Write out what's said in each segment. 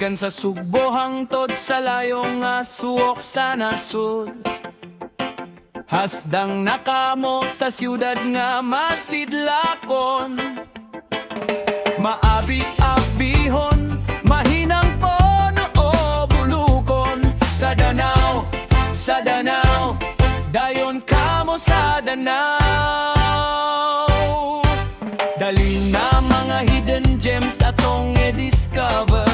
Gikan sa Sugbo hangtod sa layo nga suok sa nasod. Hasdang nakamo sa siyudad nga masidlakon. Maabi-abihon, mahinang pono o bulukon. Sa Danao, dayon kamo sa Danao. Dali na mga hidden gems atong i-discover.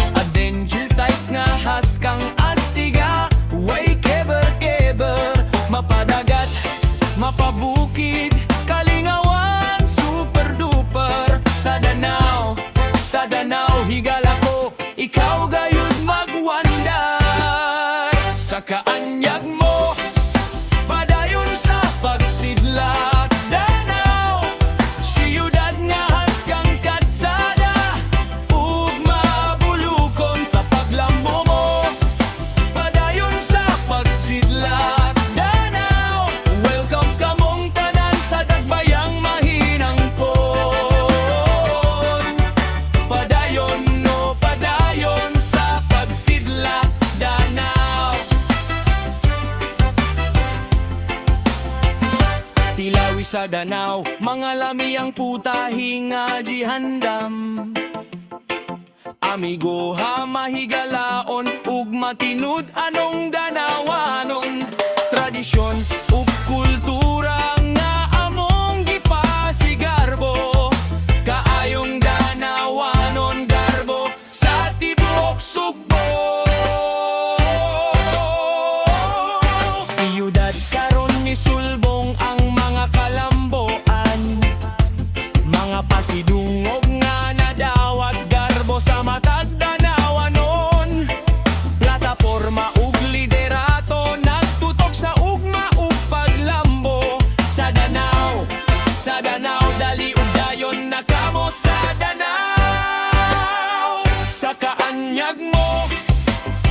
Adventure sites nga haskang astiga, way keber-keber. Mapadagat, mapabukid, kalingawan, super-duper. Sa Danao, higala ko, ikaw gayud magwandar. Sa kaanyag mo, padayon sa pagsidlak. Danao, siyudad nga haskang katsada, ug mabulukon sa paglambo mo. Padayon sa pagsidlak. Danao, welcome kamong tanan sa Dagbayang Mahinangpon. Padayon no padayon sa pagsidlak. Danao, Tilawi sa Danao, mga lami ang putahi nga di handam. Amigo ha mahigalaon, ug matinud anong Danawanon. Tradisyon ug kultura nga among gipasigarbo. Kaayong Danawanon garbo sa tibuok Sugbo. Siyudad karon ni sulbong ang mga kalamboan, mga pasidungog nga nadawat garbo sa matag Danawanon. Plataporma ug liderato nagtutok sa ugma ug paglambo. Sa Danao, dali ug dayon nakamo sa Danao. Sa kaanyag mo,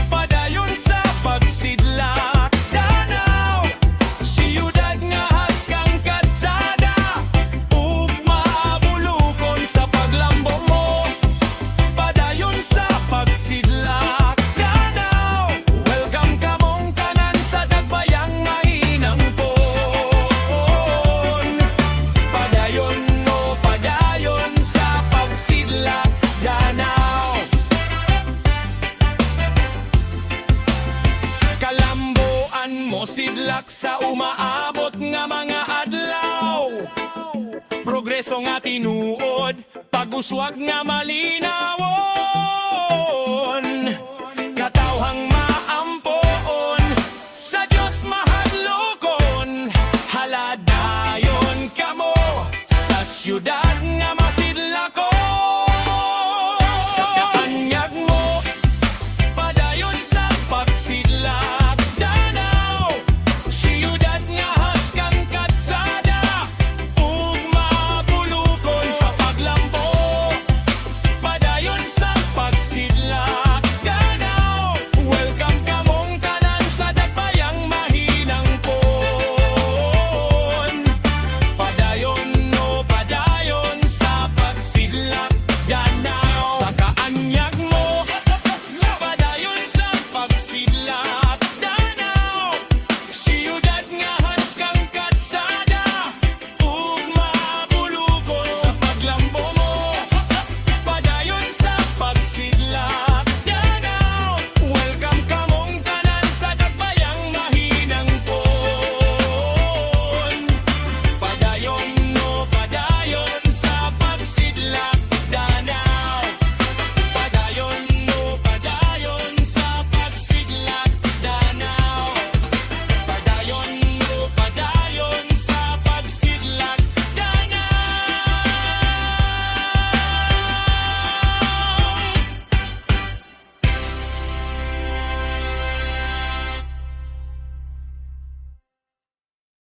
padayon sa pagsidlak. Danao, siyudad nga haskang katsada, ug mabulukon sa paglambo mo. Padayon sa pagsidlak. Danao, welcome kamong tanan sa Dagbayang Mahinangpon. Padayon no padayon sa pagsidlak. Danao, kalamboan mo sidlak sa umaabot nga mga adlaw. Progreso nga tinuod, pag-uswag nga malinaw.